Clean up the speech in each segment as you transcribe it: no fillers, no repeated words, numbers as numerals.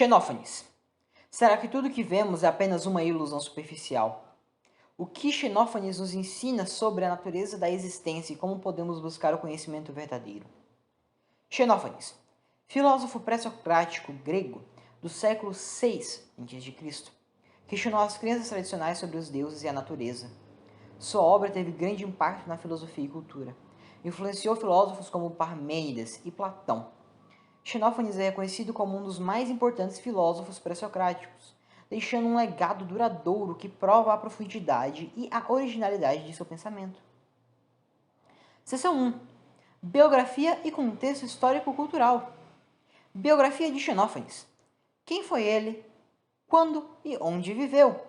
Xenófanes. Será que tudo que vemos é apenas uma ilusão superficial? O que Xenófanes nos ensina sobre a natureza da existência e como podemos buscar o conhecimento verdadeiro? Xenófanes, filósofo pré-socrático grego do século VI a.C., questionou as crenças tradicionais sobre os deuses e a natureza. Sua obra teve grande impacto na filosofia e cultura. Influenciou filósofos como Parmênides e Platão. Xenófanes é reconhecido como um dos mais importantes filósofos pré-socráticos, deixando um legado duradouro que prova a profundidade e a originalidade de seu pensamento. Seção 1. Biografia e contexto histórico-cultural. Biografia de Xenófanes. Quem foi ele? Quando e onde viveu?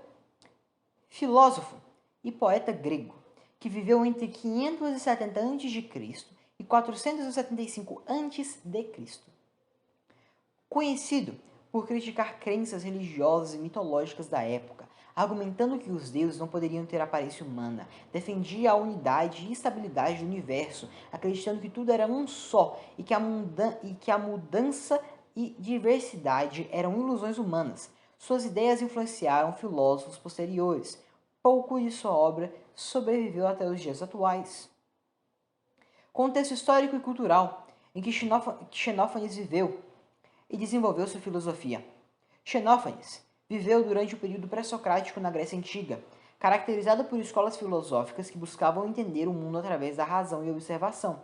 Filósofo e poeta grego, que viveu entre 570 a.C. e 475 a.C. Conhecido por criticar crenças religiosas e mitológicas da época, argumentando que os deuses não poderiam ter aparência humana, defendia a unidade e estabilidade do universo, acreditando que tudo era um só e que a mudança e diversidade eram ilusões humanas. Suas ideias influenciaram filósofos posteriores. Pouco de sua obra sobreviveu até os dias atuais. Contexto histórico e cultural em que Xenófanes viveu e desenvolveu sua filosofia. Xenófanes viveu durante o período pré-socrático na Grécia Antiga, caracterizado por escolas filosóficas que buscavam entender o mundo através da razão e observação.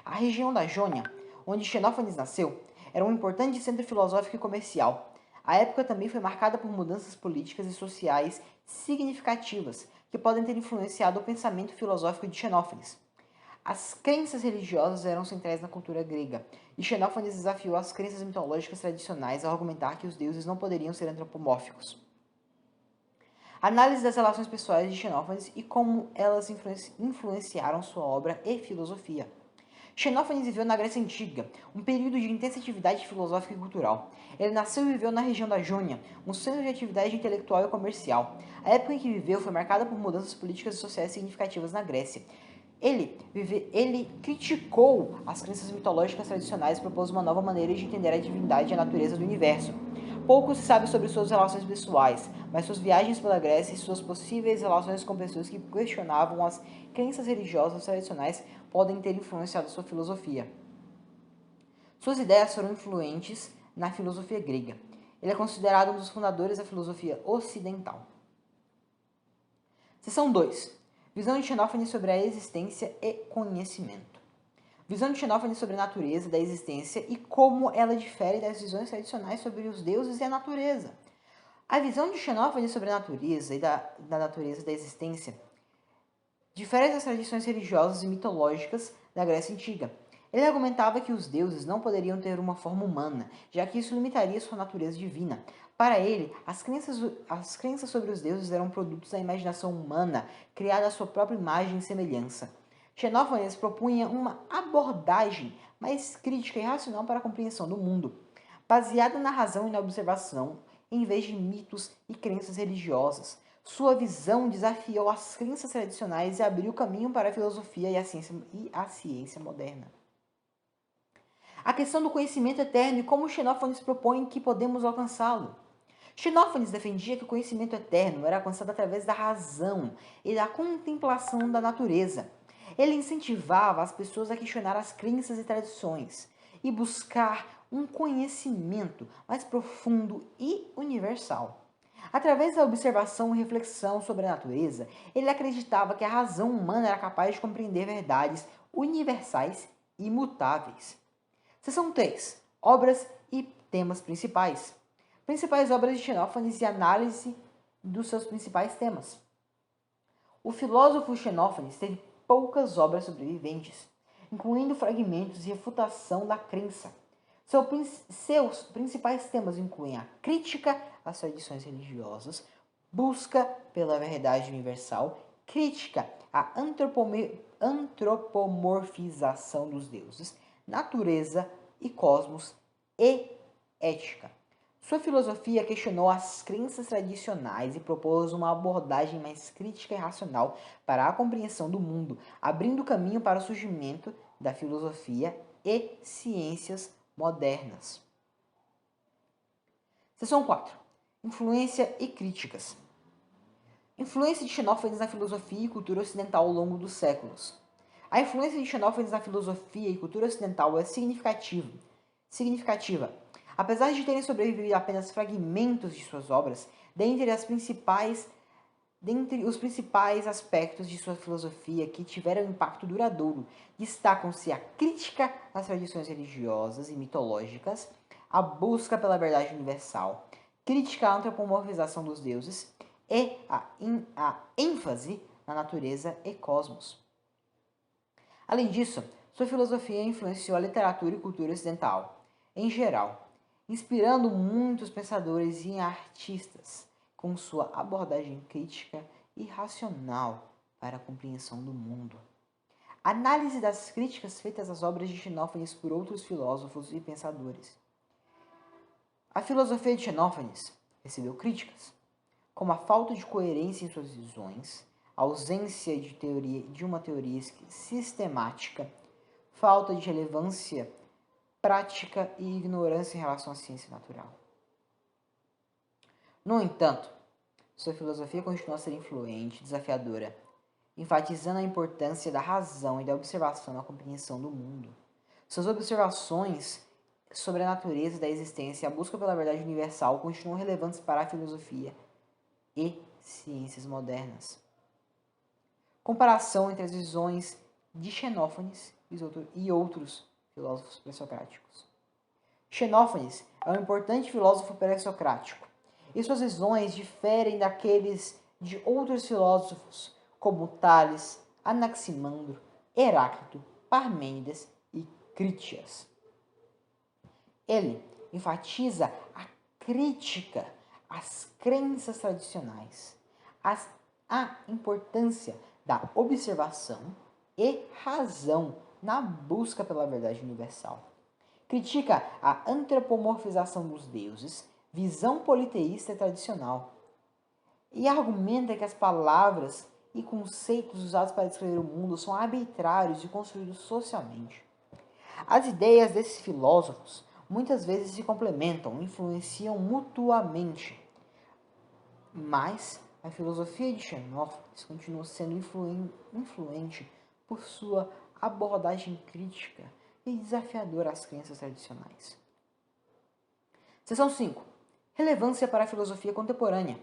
A região da Jônia, onde Xenófanes nasceu, era um importante centro filosófico e comercial. A época também foi marcada por mudanças políticas e sociais significativas que podem ter influenciado o pensamento filosófico de Xenófanes. As crenças religiosas eram centrais na cultura grega, e Xenófanes desafiou as crenças mitológicas tradicionais ao argumentar que os deuses não poderiam ser antropomórficos. Análise das relações pessoais de Xenófanes e como elas influenciaram sua obra e filosofia. Xenófanes viveu na Grécia Antiga, um período de intensa atividade filosófica e cultural. Ele nasceu e viveu na região da Jônia, um centro de atividade intelectual e comercial. A época em que viveu foi marcada por mudanças políticas e sociais significativas na Grécia. Ele criticou as crenças mitológicas tradicionais e propôs uma nova maneira de entender a divindade e a natureza do universo. Pouco se sabe sobre suas relações pessoais, mas suas viagens pela Grécia e suas possíveis relações com pessoas que questionavam as crenças religiosas tradicionais podem ter influenciado sua filosofia. Suas ideias foram influentes na filosofia grega. Ele é considerado um dos fundadores da filosofia ocidental. Seção 2. Visão de Xenófanes sobre a existência e conhecimento. Visão de Xenófanes sobre a natureza da existência e como ela difere das visões tradicionais sobre os deuses e a natureza. A visão de Xenófanes sobre a natureza e da natureza da existência difere das tradições religiosas e mitológicas da Grécia Antiga. Ele argumentava que os deuses não poderiam ter uma forma humana, já que isso limitaria sua natureza divina. Para ele, as crenças sobre os deuses eram produtos da imaginação humana, criada à sua própria imagem e semelhança. Xenófanes propunha uma abordagem mais crítica e racional para a compreensão do mundo, baseada na razão e na observação, em vez de mitos e crenças religiosas. Sua visão desafiou as crenças tradicionais e abriu caminho para a filosofia e a ciência moderna. A questão do conhecimento eterno e como Xenófanes propõe que podemos alcançá-lo. Xenófanes defendia que o conhecimento eterno era alcançado através da razão e da contemplação da natureza. Ele incentivava as pessoas a questionar as crenças e tradições e buscar um conhecimento mais profundo e universal. Através da observação e reflexão sobre a natureza, ele acreditava que a razão humana era capaz de compreender verdades universais e imutáveis. Seção 3. Obras e temas principais. Principais obras de Xenófanes e análise dos seus principais temas. O filósofo Xenófanes teve poucas obras sobreviventes, incluindo fragmentos e refutação da crença. Seus principais temas incluem a crítica às tradições religiosas, busca pela verdade universal, crítica à antropomorfização dos deuses, natureza e cosmos e ética. Sua filosofia questionou as crenças tradicionais e propôs uma abordagem mais crítica e racional para a compreensão do mundo, abrindo caminho para o surgimento da filosofia e ciências modernas. Seção 4. Influência e críticas. Influência de Xenófanes na filosofia e cultura ocidental ao longo dos séculos. A influência de Xenófanes na filosofia e cultura ocidental é significativa. Apesar de terem sobrevivido apenas fragmentos de suas obras, dentre os principais aspectos de sua filosofia que tiveram impacto duradouro, destacam-se a crítica às tradições religiosas e mitológicas, a busca pela verdade universal, crítica à antropomorfização dos deuses e a ênfase na natureza e cosmos. Além disso, sua filosofia influenciou a literatura e cultura ocidental, em geral, inspirando muitos pensadores e artistas com sua abordagem crítica e racional para a compreensão do mundo. Análise das críticas feitas às obras de Xenófanes por outros filósofos e pensadores. A filosofia de Xenófanes recebeu críticas, como a falta de coerência em suas visões, a ausência de uma teoria sistemática, falta de relevância prática e ignorância em relação à ciência natural. No entanto, sua filosofia continua a ser influente e desafiadora, enfatizando a importância da razão e da observação na compreensão do mundo. Suas observações sobre a natureza da existência e a busca pela verdade universal continuam relevantes para a filosofia e ciências modernas. Comparação entre as visões de Xenófanes e outros filósofos pré-socráticos. Xenófanes é um importante filósofo pré-socrático, e suas visões diferem daqueles de outros filósofos, como Tales, Anaximandro, Heráclito, Parmênides e Crítias. Ele enfatiza a crítica às crenças tradicionais, a importância da observação e razão na busca pela verdade universal. Critica a antropomorfização dos deuses, visão politeísta tradicional, e argumenta que as palavras e conceitos usados para descrever o mundo são arbitrários e construídos socialmente. As ideias desses filósofos muitas vezes se complementam, influenciam mutuamente, mas a filosofia de Xenófanes continua sendo influente por sua abordagem crítica e desafiadora às crenças tradicionais. Seção 5. Relevância para a filosofia contemporânea.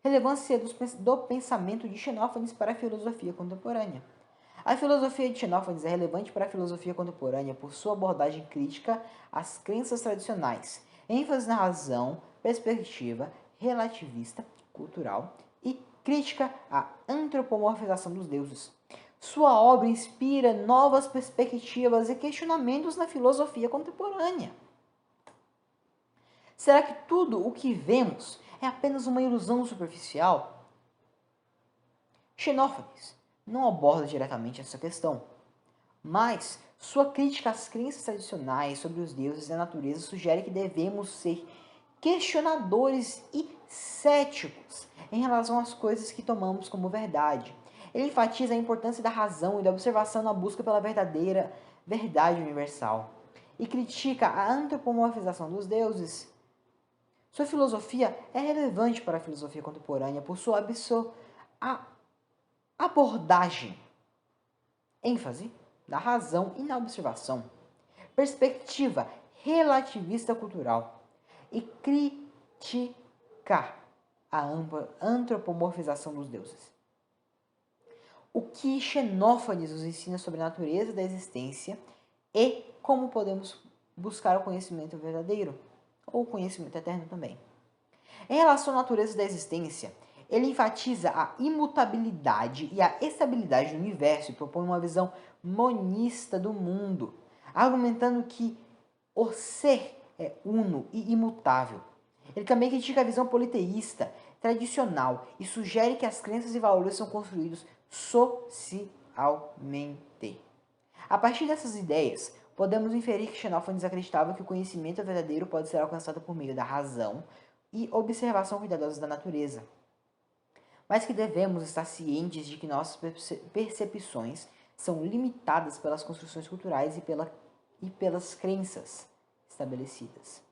Relevância do pensamento de Xenófanes para a filosofia contemporânea. A filosofia de Xenófanes é relevante para a filosofia contemporânea por sua abordagem crítica às crenças tradicionais, ênfase na razão, perspectiva relativista, cultural e crítica à antropomorfização dos deuses. Sua obra inspira novas perspectivas e questionamentos na filosofia contemporânea. Será que tudo o que vemos é apenas uma ilusão superficial? Xenófanes não aborda diretamente essa questão, mas sua crítica às crenças tradicionais sobre os deuses e a natureza sugere que devemos ser questionadores e céticos em relação às coisas que tomamos como verdade. Ele enfatiza a importância da razão e da observação na busca pela verdadeira verdade universal e critica a antropomorfização dos deuses. Sua filosofia é relevante para a filosofia contemporânea por sua abordagem, ênfase na razão e na observação, perspectiva relativista cultural e criticar a antropomorfização dos deuses. O que Xenófanes nos ensina sobre a natureza da existência e como podemos buscar o conhecimento verdadeiro, ou o conhecimento eterno também. Em relação à natureza da existência, ele enfatiza a imutabilidade e a estabilidade do universo e propõe uma visão monista do mundo, argumentando que o ser é uno e imutável. Ele também critica a visão politeísta tradicional e sugere que as crenças e valores são construídos socialmente. A partir dessas ideias, podemos inferir que Xenófanes acreditava que o conhecimento verdadeiro pode ser alcançado por meio da razão e observação cuidadosa da natureza, mas que devemos estar cientes de que nossas percepções são limitadas pelas construções culturais e pelas crenças estabelecidas.